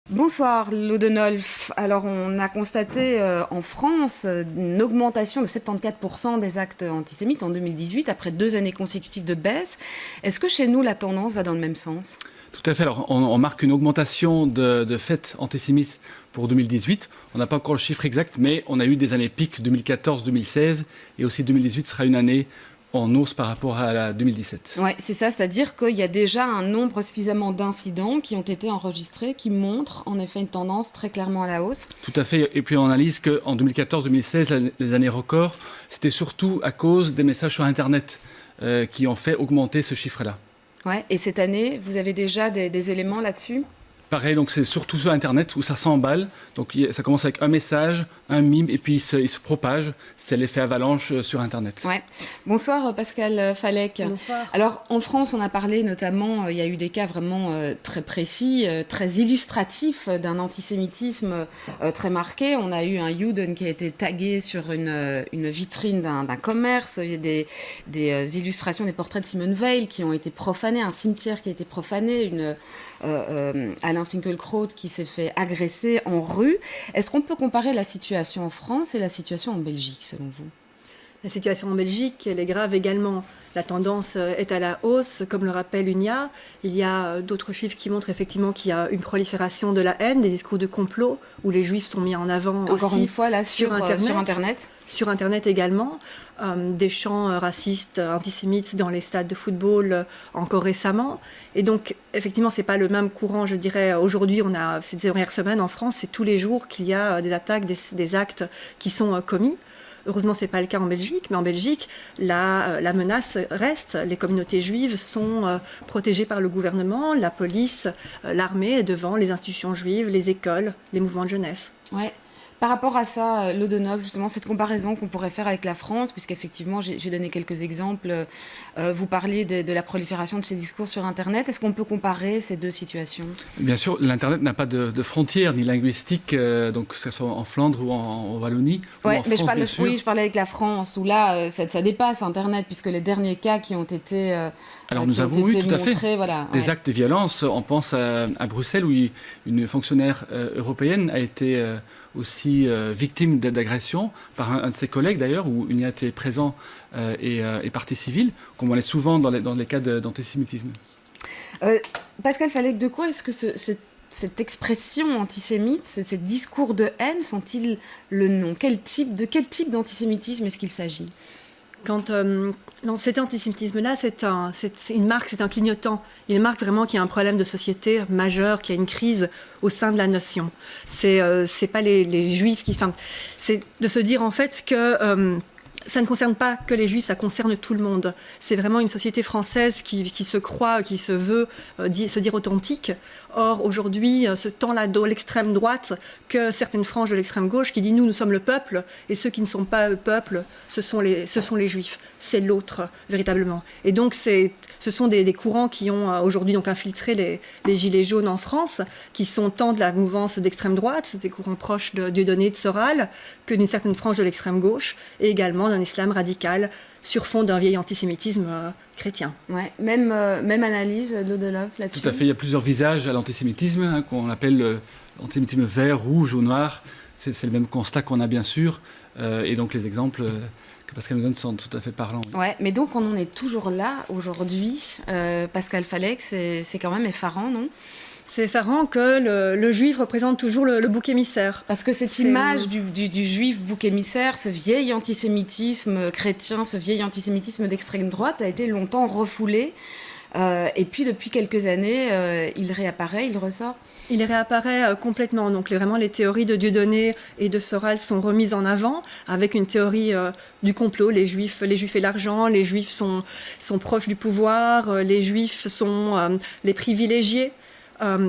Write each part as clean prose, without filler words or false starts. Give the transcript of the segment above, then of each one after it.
Bonsoir Lodonolf. Alors on a constaté en France une augmentation de 74% des actes antisémites en 2018 après 2 années consécutives de baisse. Est-ce que chez nous la tendance va dans le même sens? Tout à fait. Alors, on marque une augmentation de faits antisémites pour 2018. On n'a pas encore le chiffre exact, mais on a eu des années pics 2014-2016 et aussi 2018 sera une année en hausse par rapport à la 2017. Oui, c'est ça, c'est-à-dire qu'il y a déjà un nombre suffisamment d'incidents qui ont été enregistrés, qui montrent en effet une tendance très clairement à la hausse. Tout à fait. Et puis on analyse qu'en 2014-2016, les années records, c'était surtout à cause des messages sur Internet qui ont fait augmenter ce chiffre-là. Ouais. Et cette année, vous avez déjà des éléments là-dessus? Pareil, donc c'est surtout sur Internet où ça s'emballe. Donc ça commence avec un message, un mime, et puis il se propage. C'est l'effet avalanche sur Internet. Ouais. Bonsoir Pascal Falek. Bonsoir. Alors en France, on a parlé notamment, il y a eu des cas vraiment très précis, très illustratifs d'un antisémitisme très marqué. On a eu un Juden qui a été tagué sur une vitrine d'un commerce. Il y a des illustrations, des portraits de Simone Veil qui ont été profanés, un cimetière qui a été profané, Alain Finkielkraut qui s'est fait agresser en rue. Est-ce qu'on peut comparer la situation en France et la situation en Belgique, selon vous? La situation en Belgique, elle est grave également. La tendance est à la hausse, comme le rappelle l'UNIA. Il y a d'autres chiffres qui montrent effectivement qu'il y a une prolifération de la haine, des discours de complot, où les juifs sont mis en avant Encore aussi une fois, là, sur Internet. Sur Internet également. Des chants racistes, antisémites dans les stades de football encore récemment. Et donc, effectivement, ce n'est pas le même courant, je dirais. Aujourd'hui, ces dernières semaines en France, c'est tous les jours qu'il y a des attaques, des actes qui sont commis. Heureusement, ce n'est pas le cas en Belgique, mais en Belgique, la menace reste. Les communautés juives sont protégées par le gouvernement, la police, l'armée est devant les institutions juives, les écoles, les mouvements de jeunesse. Ouais. Par rapport à ça, Lodonolf, justement, cette comparaison qu'on pourrait faire avec la France, puisqu'effectivement, j'ai donné quelques exemples, vous parliez de la prolifération de ces discours sur Internet. Est-ce qu'on peut comparer ces deux situations? Bien sûr, l'Internet n'a pas de frontières ni linguistiques, donc que ce soit en Flandre ou en Wallonie. Oui, ou en mais France, je parlais avec la France, où là, ça dépasse Internet, puisque les derniers cas qui ont été Alors nous avons eu tout à fait voilà, des actes de violence. On pense à Bruxelles où une fonctionnaire européenne a été aussi victime d'agression par un de ses collègues d'ailleurs, où il y a été présent et partie civile, comme on l'est souvent dans les cas d'antisémitisme. Pascal Falek, de quoi est-ce que cette expression antisémite, ces discours de haine sont-ils le nom? De quel type d'antisémitisme est-ce qu'il s'agit? Quand cet antisémitisme-là, c'est une marque, c'est un clignotant. Il marque vraiment qu'il y a un problème de société majeur, qu'il y a une crise au sein de la nation. C'est pas les juifs qui... c'est de se dire en fait que... ça ne concerne pas que les juifs, ça concerne tout le monde. C'est vraiment une société française qui se croit, qui se veut se dire authentique. Or, aujourd'hui, ce temps-là de l'extrême droite que certaines franges de l'extrême gauche qui disent nous sommes le peuple, et ceux qui ne sont pas le peuple, ce sont les juifs. C'est l'autre, véritablement. Et donc, ce sont des courants qui ont aujourd'hui donc infiltré les gilets jaunes en France, qui sont tant de la mouvance d'extrême droite, c'est des courants proches de Dieudonné, de Soral, que d'une certaine frange de l'extrême gauche, et également d'un islam radical sur fond d'un vieil antisémitisme chrétien. Ouais, même analyse, Lodonolf, là-dessus. Tout à fait, il y a plusieurs visages à l'antisémitisme, qu'on appelle l'antisémitisme vert, rouge ou noir. C'est le même constat qu'on a bien sûr, et donc les exemples que Pascal nous donne sont tout à fait parlants. Ouais, mais donc on en est toujours là aujourd'hui, Pascal Falek, c'est quand même effarant, non? C'est effarant que le juif représente toujours le bouc émissaire. Parce que cette image du juif bouc émissaire, ce vieil antisémitisme chrétien, ce vieil antisémitisme d'extrême droite a été longtemps refoulé. Et puis depuis quelques années, il réapparaît, il ressort. Il réapparaît complètement. Donc vraiment les théories de Dieudonné et de Soral sont remises en avant avec une théorie du complot. Les juifs et l'argent, les juifs sont proches du pouvoir, les juifs sont les privilégiés.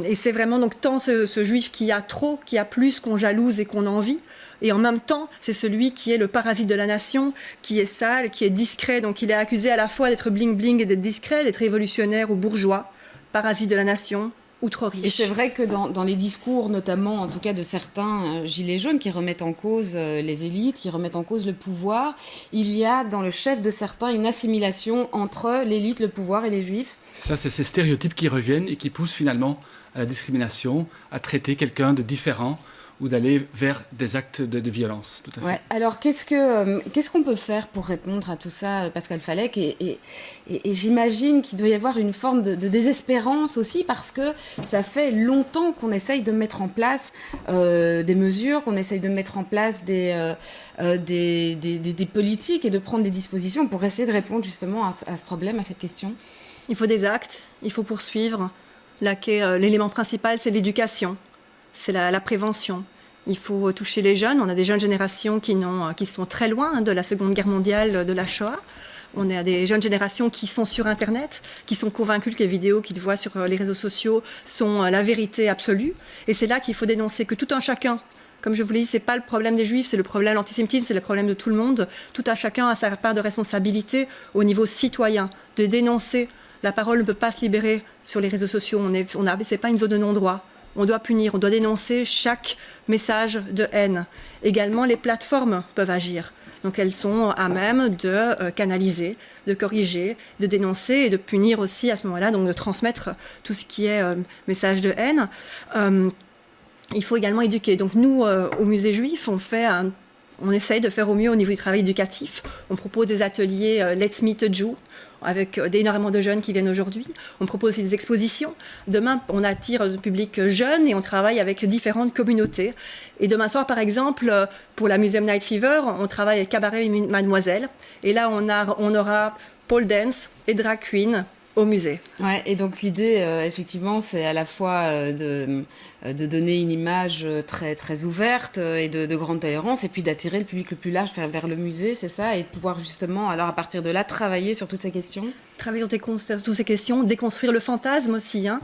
Et c'est vraiment donc tant ce juif qui a trop, qui a plus qu'on jalouse et qu'on envie, et en même temps c'est celui qui est le parasite de la nation, qui est sale, qui est discret, donc il est accusé à la fois d'être bling bling et d'être discret, d'être révolutionnaire ou bourgeois, parasite de la nation ou trop riche. Et c'est vrai que dans les discours, notamment en tout cas de certains gilets jaunes qui remettent en cause les élites, qui remettent en cause le pouvoir, il y a dans le chef de certains une assimilation entre l'élite, le pouvoir et les juifs. Ça, c'est ces stéréotypes qui reviennent et qui poussent finalement à la discrimination, à traiter quelqu'un de différent ou d'aller vers des actes de violence. Tout à fait. Ouais. Alors, qu'est-ce qu'on peut faire pour répondre à tout ça, Pascal Falek ? Et j'imagine qu'il doit y avoir une forme de désespérance aussi, parce que ça fait longtemps qu'on essaye de mettre en place des mesures, qu'on essaye de mettre en place des politiques et de prendre des dispositions pour essayer de répondre justement à ce problème, à cette question. Il faut des actes, il faut poursuivre. L'élément principal, c'est l'éducation. C'est la prévention. Il faut toucher les jeunes. On a des jeunes générations qui sont très loin de la Seconde Guerre mondiale, de la Shoah. On a des jeunes générations qui sont sur Internet, qui sont convaincus que les vidéos qu'ils voient sur les réseaux sociaux sont la vérité absolue. Et c'est là qu'il faut dénoncer que tout un chacun, comme je vous l'ai dit, ce n'est pas le problème des Juifs, c'est le problème de l'antisémitisme, c'est le problème de tout le monde. Tout un chacun a sa part de responsabilité au niveau citoyen, de dénoncer. La parole ne peut pas se libérer sur les réseaux sociaux. C'est pas une zone de non-droit. On doit punir, on doit dénoncer chaque message de haine. Également, les plateformes peuvent agir. Donc elles sont à même de canaliser, de corriger, de dénoncer et de punir aussi à ce moment-là, donc de transmettre tout ce qui est message de haine. Il faut également éduquer. Donc nous, au musée juif, on essaye de faire au mieux au niveau du travail éducatif. On propose des ateliers Let's Meet a Jew, avec énormément de jeunes qui viennent aujourd'hui. On propose aussi des expositions. Demain, on attire le public jeune et on travaille avec différentes communautés. Et demain soir, par exemple, pour la Museum Night Fever, on travaille avec Cabaret Mademoiselle. Et là, on aura pole dance et drag queen au musée. Ouais, et donc l'idée, effectivement, c'est à la fois de donner une image très, très ouverte et de grande tolérance, et puis d'attirer le public le plus large vers le musée, c'est ça, et de pouvoir justement, alors à partir de là, travailler sur toutes ces questions. Travailler sur toutes ces questions, déconstruire le fantasme aussi, hein.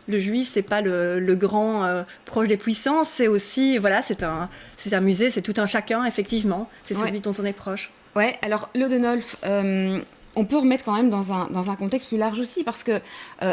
Le juif, c'est pas le grand proche des puissants, c'est aussi, voilà, c'est un musée, c'est tout un chacun, effectivement, c'est celui dont on est proche. Ouais, alors Lodenolf, on peut remettre quand même dans un contexte plus large aussi, parce que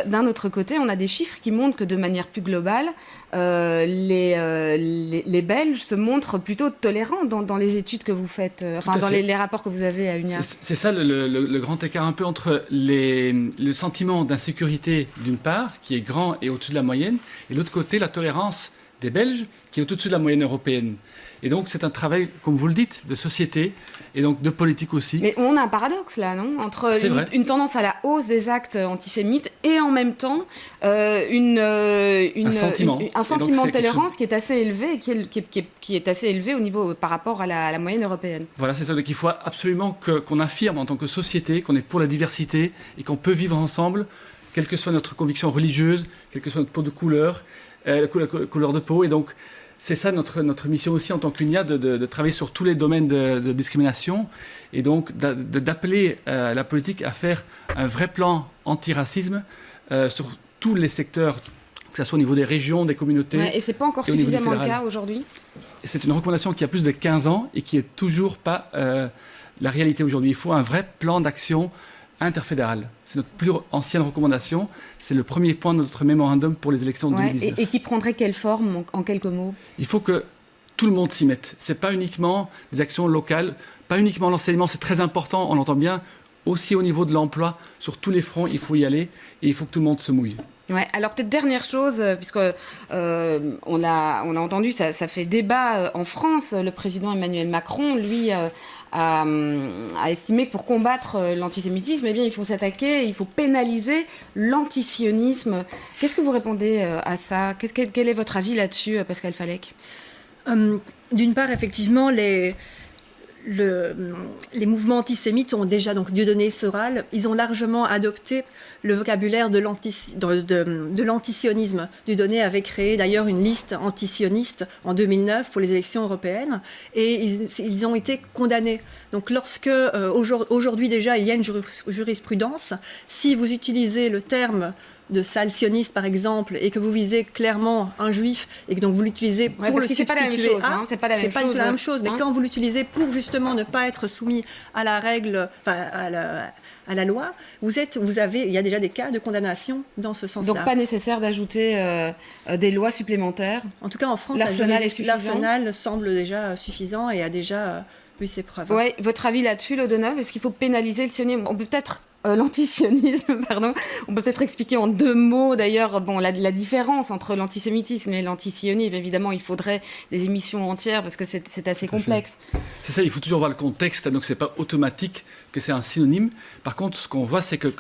d'un autre côté, on a des chiffres qui montrent que de manière plus globale, les Belges se montrent plutôt tolérants dans les études que vous faites, dans les rapports que vous avez à UNIA. C'est ça le grand écart un peu entre le sentiment d'insécurité d'une part, qui est grand et au-dessus de la moyenne, et de l'autre côté, la tolérance des Belges, qui est au-dessus de la moyenne européenne. Et donc, c'est un travail, comme vous le dites, de société et donc de politique aussi. Mais on a un paradoxe là, non ? Entre une tendance à la hausse des actes antisémites et en même temps un sentiment de tolérance qui est assez élevé et qui est assez élevé au niveau par rapport à la moyenne européenne. Voilà, c'est ça. Donc, il faut absolument qu'on affirme en tant que société qu'on est pour la diversité et qu'on peut vivre ensemble, quelle que soit notre conviction religieuse, quelle que soit notre peau de couleur, la couleur de peau. Et donc, c'est ça notre mission aussi en tant qu'UNIA, de travailler sur tous les domaines de discrimination et donc d'appeler la politique à faire un vrai plan anti-racisme sur tous les secteurs, que ce soit au niveau des régions, des communautés. Ouais, et ce n'est pas encore suffisamment le cas aujourd'hui ? C'est une recommandation qui a plus de 15 ans et qui n'est toujours pas la réalité aujourd'hui. Il faut un vrai plan d'action interfédéral. C'est notre plus ancienne recommandation. C'est le premier point de notre mémorandum pour les élections de 2019. Et qui prendrait quelle forme, en quelques mots ? Il faut que tout le monde s'y mette. Ce n'est pas uniquement des actions locales, pas uniquement l'enseignement, c'est très important, on l'entend bien. Aussi au niveau de l'emploi, sur tous les fronts, il faut y aller et il faut que tout le monde se mouille. Ouais, alors peut-être dernière chose, puisque on a entendu, ça fait débat en France. Le président Emmanuel Macron, lui, a estimé que pour combattre l'antisémitisme, eh bien, il faut s'attaquer, il faut pénaliser l'antisionisme. Qu'est-ce que vous répondez à ça ? Quel est votre avis là-dessus, Pascal Falek ? D'une part, effectivement, les mouvements antisémites ont déjà, donc Dieudonné, Soral, ils ont largement adopté le vocabulaire de l'antisionisme. Dieudonné avait créé d'ailleurs une liste antisioniste en 2009 pour les élections européennes et ils ont été condamnés. Donc lorsque, aujourd'hui déjà, il y a une jurisprudence, si vous utilisez le terme de sale sioniste par exemple et que vous visez clairement un juif et que donc vous l'utilisez pour le substituer c'est pas la même chose, mais quand vous l'utilisez pour justement ne pas être soumis à la règle, à la loi, il y a déjà des cas de condamnation dans ce sens-là. Donc pas nécessaire d'ajouter des lois supplémentaires. En tout cas en France, l'arsenal semble déjà suffisant et a déjà eu ses preuves. Ouais, votre avis là-dessus, Lodenolf, est-ce qu'il faut pénaliser le sionisme ? On peut peut-être l'antisionisme, pardon. On peut peut-être expliquer en 2 mots d'ailleurs la différence entre l'antisémitisme et l'antisionisme. Évidemment, il faudrait des émissions entières parce que c'est assez complexe. C'est ça, il faut toujours voir le contexte, donc c'est pas automatique que c'est un synonyme. Par contre, ce qu'on voit, c'est que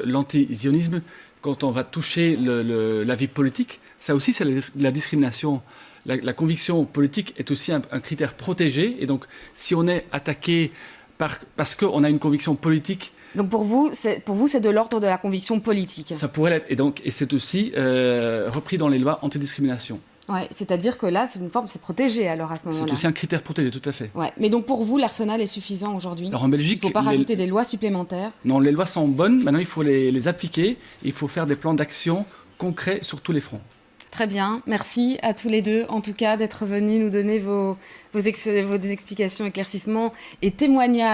l'antisionisme, quand on va toucher la vie politique, ça aussi c'est la discrimination. La conviction politique est aussi un critère protégé, et donc si on est attaqué parce qu'on a une conviction politique. Donc pour vous, c'est de l'ordre de la conviction politique. Ça pourrait l'être. Et c'est aussi repris dans les lois antidiscrimination. Ouais, c'est-à-dire que là, c'est protégé alors à ce moment-là. C'est aussi un critère protégé, tout à fait. Ouais. Mais donc pour vous, l'arsenal est suffisant aujourd'hui? Alors en Belgique, il ne faut pas rajouter des lois supplémentaires? Non, les lois sont bonnes. Maintenant, il faut les appliquer. Il faut faire des plans d'action concrets sur tous les fronts. Très bien. Merci à tous les deux, en tout cas, d'être venus nous donner vos explications, éclaircissements et témoignages.